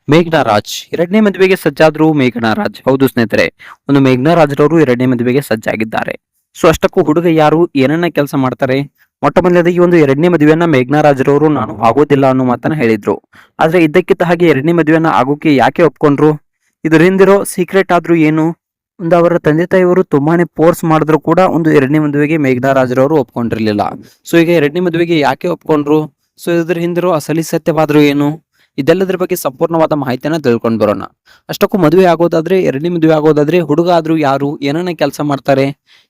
ಮೇಘ್ನಾ ರಾಜ್ ಎರಡನೇ ಮದುವೆಗೆ ಸಜ್ಜಾದ್ರು ಮೇಘನಾ ರಾಜ್. ಹೌದು ಸ್ನೇಹಿತರೆ, ಒಂದು ಮೇಘನಾ ರಾಜ್ರವರು ಎರಡನೇ ಮದುವೆಗೆ ಸಜ್ಜಾಗಿದ್ದಾರೆ. ಸೊ ಅಷ್ಟಕ್ಕೂ ಹುಡುಗ ಯಾರು ಏನನ್ನ ಕೆಲಸ ಮಾಡ್ತಾರೆ? ಮೊಟ್ಟ ಮೊದಲನೇದಾಗಿ ಒಂದು ಎರಡನೇ ಮದುವೆಯನ್ನ ಮೇಘನಾ ರಾಜ್ರವರು ನಾನು ಆಗೋದಿಲ್ಲ ಅನ್ನೋ ಮಾತನ್ನ ಹೇಳಿದ್ರು. ಆದ್ರೆ ಇದ್ದಕ್ಕಿದ್ದ ಹಾಗೆ ಎರಡನೇ ಮದುವೆಯನ್ನ ಆಗೋಕೆ ಯಾಕೆ ಒಪ್ಕೊಂಡ್ರು? ಇದ್ರ ಹಿಂದಿರೋ ಸೀಕ್ರೆಟ್ ಆದ್ರೂ ಏನು? ಒಂದು ಅವರ ತಂದೆ ತಾಯಿಯವರು ತುಂಬಾನೇ ಫೋರ್ಸ್ ಮಾಡಿದ್ರು ಕೂಡ ಒಂದು ಎರಡನೇ ಮದುವೆಗೆ ಮೇಘನಾ ರಾಜ್ರವರು ಒಪ್ಕೊಂಡಿರ್ಲಿಲ್ಲ. ಸೊ ಈಗ ಎರಡನೇ ಮದುವೆಗೆ ಯಾಕೆ ಒಪ್ಕೊಂಡ್ರು? ಸೊ ಇದ್ರ ಹಿಂದಿರೋ ಅಸಲಿ ಸತ್ಯವಾದ್ರು ಏನು? ಇದೆಲ್ಲದರ ಬಗ್ಗೆ ಸಂಪೂರ್ಣವಾದ ಮಾಹಿತಿಯನ್ನ ತಿಳ್ಕೊಂಡು ಬರೋಣ. ಅಷ್ಟಕ್ಕೂ ಮದುವೆ ಆಗೋದಾದ್ರೆ, ಎರಡನೇ ಮದುವೆ ಆಗೋದಾದ್ರೆ ಹುಡುಗ ಆದ್ರೂ ಯಾರು, ಏನನ್ನ ಕೆಲಸ ಮಾಡ್ತಾರೆ,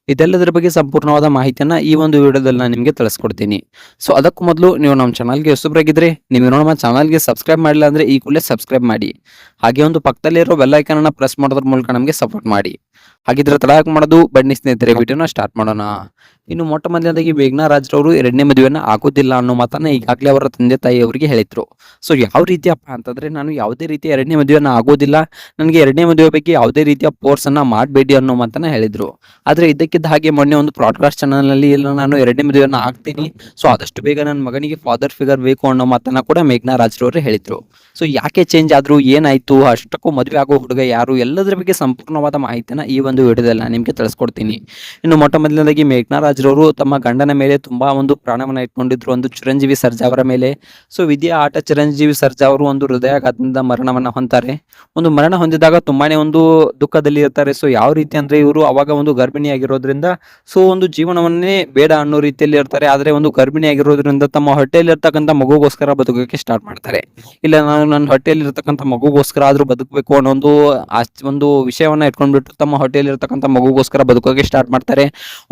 ಇದೆಲ್ಲದರ ಬಗ್ಗೆ ಸಂಪೂರ್ಣವಾದ ಮಾಹಿತಿಯನ್ನ ಈ ಒಂದು ವಿಡಿಯೋದಲ್ಲಿ ನಾನು ನಿಮಗೆ ತಿಳಿಸ್ಕೊಡ್ತೀನಿ. ಸೊ ಅದಕ್ಕೂ ಮೊದಲು ನೀವು ನಮ್ಮ ಚಾನಲ್ಗೆ ಹೊಸಬರಾಗಿದ್ರೆ, ನೀವು ನಮ್ಮ ಚಾನಲ್ಗೆ ಸಬ್ಸ್ಕ್ರೈಬ್ ಮಾಡಿಲ್ಲ ಅಂದ್ರೆ ಈ ಕೂಡಲೇ ಸಬ್ಸ್ಕ್ರೈಬ್ ಮಾಡಿ. ಹಾಗೆ ಒಂದು ಪಕ್ಕದಲ್ಲಿರೋ ಬೆಲ್ ಐಕಾನ್ ಅನ್ನ ಪ್ರೆಸ್ ಮಾಡೋದ್ರ ಮೂಲಕ ನಮಗೆ ಸಪೋರ್ಟ್ ಮಾಡಿ. ಹಾಗಿದ್ರೆ ತಡ ಯಾಕೆ ಮಾಡೋದು, ಬನ್ನಿ ಸ್ನೇಹಿತರೆ ವಿಡಿಯೋನ ಸ್ಟಾರ್ಟ್ ಮಾಡೋಣ. ಇನ್ನು ಮೊಟ್ಟ ಮೊದಲನೇದಾಗಿ ಮೇಘನಾ ರಾಜ್ರವರು ಎರಡನೇ ಮದುವೆಯನ್ನ ಆಗೋದಿಲ್ಲ ಅನ್ನೋ ಮಾತನ್ನ ಈಗಾಗಲೇ ಅವರ ತಂದೆ ತಾಯಿ ಅವರಿಗೆ ಹೇಳಿದ್ರು. ಸೊ ಯಾವ ರೀತಿಯಪ್ಪ ಅಂತಂದ್ರೆ, ನಾನು ಯಾವುದೇ ರೀತಿಯ ಎರಡನೇ ಮದುವೆಯನ್ನ ಆಗೋದಿಲ್ಲ, ನನಗೆ ಎರಡನೇ ಮದುವೆ ಬಗ್ಗೆ ಯಾವುದೇ ರೀತಿಯ ಫೋರ್ಸ್ ಅನ್ನ ಮಾಡಬೇಡಿ ಅನ್ನೋ ಮಾತನ್ನ ಹೇಳಿದ್ರು. ಆದ್ರೆ ಇದಕ್ಕಿದ್ದ ಹಾಗೆ ಮೊನ್ನೆ ಒಂದು ಬ್ರಾಡ್ಕಾಸ್ಟ್ ಚಾನಲ್ ನಲ್ಲಿ ಇಲ್ಲ ನಾನು ಎರಡನೇ ಮದುವೆಯನ್ನ ಆಗ್ತೀನಿ, ಸೊ ಆದಷ್ಟು ಬೇಗ ನನ್ನ ಮಗನಿಗೆ ಫಾದರ್ ಫಿಗರ್ ಬೇಕು ಅನ್ನೋ ಮಾತನ್ನ ಕೂಡ ಮೇಘನಾ ರಾಜ್ರವರು ಹೇಳಿದ್ರು. ಸೊ ಯಾಕೆ ಚೇಂಜ್ ಆದ್ರು, ಏನಾಯ್ತು, ಅಷ್ಟಕ್ಕೂ ಮದುವೆ ಆಗೋ ಹುಡುಗ ಯಾರು, ಎಲ್ಲದರ ಬಗ್ಗೆ ಸಂಪೂರ್ಣವಾದ ಮಾಹಿತಿನ ಈ ಒಂದು ವಿಡಿಯೋದಲ್ಲಿ ನಾನು ನಿಮಗೆ ತಿಳಿಸ್ಕೊಡ್ತೀನಿ. ಇನ್ನು ಮೊಟ್ಟ ಮೊದಲನೇದಾಗಿ ಮೇಘನಾ ರಾಜ್ರವರು ತಮ್ಮ ಗಂಡನ ಮೇಲೆ ತುಂಬಾ ಒಂದು ಪ್ರಾಣವನ್ನ ಇಟ್ಕೊಂಡಿದ್ರು, ಒಂದು ಚಿರಂಜೀವಿ ಸರ್ಜಾ ಅವರ ಮೇಲೆ. ಸೊ ವಿದ್ಯಾ ಆಟ ಚಿರಂಜೀವಿ ಸರ್ಜಾ ಅವರು ಒಂದು ಹೃದಯಾಘಾತದಿಂದ ಮರಣವನ್ನ ಹೊಂತಾರೆ. ಒಂದು ಮರಣ ಹೊಂದಿದಾಗ ತುಂಬಾನೇ ಒಂದು ದುಃಖದಲ್ಲಿ ಇರ್ತಾರೆ. ಸೊ ಯಾವ ರೀತಿ ಅಂದ್ರೆ, ಇವರು ಅವಾಗ ಒಂದು ಗರ್ಭಿಣಿಯಾಗಿರೋದ್ರಿಂದ ಸೊ ಒಂದು ಜೀವನವನ್ನೇ ಬೇಡ ಅನ್ನೋ ರೀತಿಯಲ್ಲಿ ಇರ್ತಾರೆ. ಆದ್ರೆ ಒಂದು ಗರ್ಭಿಣಿಯಾಗಿರೋದ್ರಿಂದ ತಮ್ಮ ಹೊಟ್ಟೆಯಲ್ಲಿ ಇರ್ತಕ್ಕಂಥ ಮಗುಗೋಸ್ಕರ ಬದುಕೋಕೆ ಸ್ಟಾರ್ಟ್ ಮಾಡ್ತಾರೆ. ಇಲ್ಲ, ನಾನು ನನ್ನ ಹೊಟ್ಟೆಯಲ್ಲಿ ಇರ್ತಕ್ಕಂಥ ಮಗುಗೋಸ್ಕರ ಆದ್ರೂ ಬದುಕಬೇಕು ಅನ್ನೋ ಒಂದು ವಿಷಯವನ್ನ ಇಟ್ಕೊಂಡ್ಬಿಟ್ಟು ತಮ್ಮ ಹೊಟ್ಟೆಯಲ್ಲಿ ಇರ್ತಕ್ಕಂಥ ಮಗುಗೋಸ್ಕರ ಬದುಕೋಕೆ ಸ್ಟಾರ್ಟ್ ಮಾಡ್ತಾರೆ.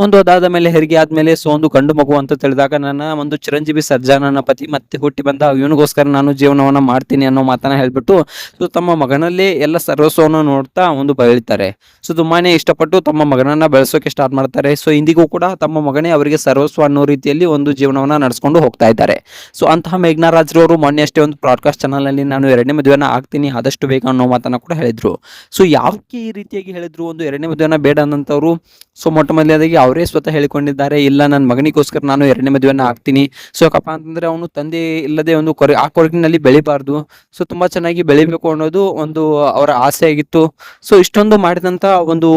ಒಂದು ಅದಾದ ಮೇಲೆ ಹೆರಿಗೆ ಆದ್ಮೇಲೆ ಸೊ ಒಂದು ಗಂಡು ಮಗು ಅಂತ ತಿಳಿದಾಗ, ನನ್ನ ಒಂದು ಚಿರಂಜೀವಿ ಸರ್ಜಾ ನನ್ನ ಪತಿ ಮತ್ತೆ ಹುಟ್ಟಿ ಬಂದ, ಇವನಿಗೋಸ್ಕರ ನಾನು ಜೀವನವನ್ನ ಮಾಡ್ತೀನಿ ಅನ್ನೋ ಮಾತನ್ನ ಹೇಳ್ಬಿಟ್ಟು ಸೊ ತಮ್ಮ ಮಗನಲ್ಲೇ ಎಲ್ಲ ಸರ್ವಸ್ವವನ್ನು ನೋಡ್ತಾ ಒಂದು ಬೆಳಿತಾರೆ. ಸೊ ತುಂಬಾನೇ ಇಷ್ಟಪಟ್ಟು ತಮ್ಮ ಮಗನನ್ನ ಬೆಳೆಸೋಕೆ ಸ್ಟಾರ್ಟ್ ಮಾಡ್ತಾರೆ. ಸೊ ಇಂದಿಗೂ ಕೂಡ ತಮ್ಮ ಮಗನೇ ಅವರಿಗೆ ಸರ್ವಸ್ವ ಅನ್ನೋ ರೀತಿಯಲ್ಲಿ ಒಂದು ಜೀವನವನ್ನ ನಡೆಸ್ಕೊಂಡು ಹೋಗ್ತಾ ಇದ್ದಾರೆ. ಸೊ ಅಂತಹ ಮೇಘನಾ ರಾಜ್ರವರು ಮೊನ್ನೆ ಅಷ್ಟೇ ಒಂದು ಬ್ರಾಡ್ಕಾಸ್ಟ್ ಚಾನಲ್ ನಲ್ಲಿ ನಾನು ಎರಡನೇ ಮದುವೆನ ಆಗ್ತೀನಿ ಆದಷ್ಟು ಬೇಗ ಅನ್ನೋ ಮಾತನ್ನ ಕೂಡ ಹೇಳಿದ್ರು. ಸೊ ಯಾಕೆ ಈ ರೀತಿಯಾಗಿ ಹೇಳಿದ್ರು, ಒಂದು ಎರಡನೇ ಮದುವೆನ ಬೇಡ ಅನ್ನಂತವ್ರು? ಸೊ ಮೊಟ್ಟ ಮೊದಲನೇದಾಗಿ ಅವರೇ ಸ್ವತಃ ಹೇಳಿಕೊಂಡಿದ್ದಾರೆ, ಇಲ್ಲ ನನ್ನ ಮಗನಿಗೋಸ್ಕರ ನಾನು ಎರಡನೇ ಮದುವೆನ ಆಗ್ತೀನಿ. ಸೊ ಯಾಕಪ್ಪ ಅಂತಂದ್ರೆ ಅವನು ತಂದೆ ಇಲ್ಲದೆ ಒಂದು ಆ ಕೊರಗಿನಲ್ಲಿ ಬೆಳಿಬಾರ್ದು, ಸೊ ತುಂಬಾ ಚೆನ್ನಾಗಿ ಬೆಳಿಬೇಕು ಅನ್ನೋದು ಒಂದು ಅವರ ಆಸೆ ಆಗಿತ್ತು. ಸೊ ಇಷ್ಟೊಂದು ಮಾಡಿದಂತ ಒಂದು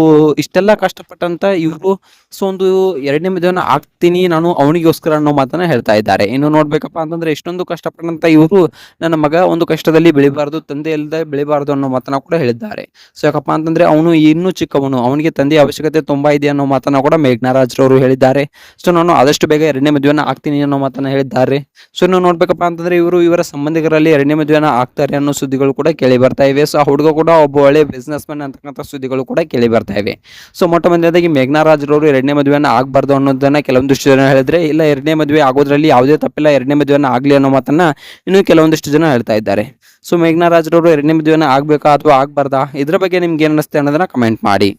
ಇಷ್ಟೆಲ್ಲ ಕಷ್ಟಪಟ್ಟಂತ ಇವರು ಸೊ ಒಂದು ಎರಡನೇ ಮದುವೆನ ಆಗ್ತೀನಿ ನಾನು ಅವನಿಗೋಸ್ಕರ ಅನ್ನೋ ಮಾತನ್ನ ಹೇಳ್ತಾ ಇದ್ದಾರೆ. ಇನ್ನು ನೋಡ್ಬೇಕಪ್ಪ ಅಂತಂದ್ರೆ, ಇಷ್ಟೊಂದು ಕಷ್ಟಪಟ್ಟಂತ ಇವರು ನನ್ನ ಮಗ ಒಂದು ಕಷ್ಟದಲ್ಲಿ ಬೆಳಿಬಾರ್ದು, ತಂದೆ ಇಲ್ಲದೆ ಬೆಳಿಬಾರ್ದು ಅನ್ನೋ ಮಾತನ್ನ ಕೂಡ ಹೇಳಿದ್ದಾರೆ. ಸೊ ಯಾಕಪ್ಪ ಅಂತಂದ್ರೆ ಅವನು ಇನ್ನೂ ಚಿಕ್ಕವನು, ಅವನಿಗೆ ತಂದೆಯ ಅವಶ್ಯಕತೆ ತುಂಬಾ ಇದೆ ಅನ್ನೋ ಮಾತನ್ನ ಕೂಡ ಮೇಘನಾ ರಾಜ್ರವರು ಹೇಳಿದ್ದಾರೆ. ಸೊ ನಾನು ಆದಷ್ಟು ಬೇಗ ಎರಡನೇ ಮದುವೆನ ಆಗ್ತೀನಿ ಅನ್ನೋ ಮಾತನ್ನ ಹೇಳಿದ್ದಾರೆ. ಸೊ ನಾವು ನೋಡ್ಬೇಕಪ್ಪ ಅಂತಂದ್ರೆ, ಇವರ ಸಂಬಂಧಿಕರಲ್ಲಿ ಎರಡನೇ ಮದುವೆನ ಆಗ್ತಾರೆ ಅನ್ನೋ ಸುದ್ದಿಗಳು ಕೂಡ ಕೇಳಿ ಬರ್ತಾ ಇವೆ. ಸೊ ಆ ಹುಡುಗ ಕೂಡ ಒಬ್ಬ ಒಳ್ಳೆ ಬಿಸ್ನೆಸ್ ಮ್ಯಾನ್ ಅಂತಕ್ಕಂಥ ಸುದ್ದಿಗಳು ಕೂಡ ಕೇಳಿ ಬರ್ತಾ ಇವೆ. ಸೊ ಮೊಟ್ಟ ಮೊದಲನೇದಾಗಿ ಮೇಘನಾ ರಾಜ್ರವರು ಎರಡನೇ ಮದುವೆನ ಆಗ್ಬಾರ್ದು ಅನ್ನೋದನ್ನ ಕೆಲವೊಂದಿಷ್ಟು ಜನ ಹೇಳಿದ್ರೆ, ಇಲ್ಲ ಎರಡನೇ ಮದುವೆ ಆಗೋದ್ರಲ್ಲಿ ಯಾವುದೇ ತಪ್ಪಿಲ್ಲ, ಎರಡನೇ ಮದುವೆನ ಆಗ್ಲಿ ಅನ್ನೋ ಮಾತನ್ನ ಇನ್ನು ಕೆಲವೊಂದಿಷ್ಟು ಜನ ಹೇಳ್ತಾ ಇದ್ದಾರೆ. ಸೊ ಮೇಘನಾ ರಾಜ್ರವರು ಎರಡನೇ ಮದುವೆನ ಆಗ್ಬೇಕಾ ಅಥವಾ ಆಗ್ಬಾರ್ದಾ, ಇದ್ರ ಬಗ್ಗೆ ನಿಮ್ಗೆ ಏನ್ ಅನಿಸುತ್ತೆ ಅನ್ನೋದನ್ನ ಕಮೆಂಟ್ ಮಾಡಿ.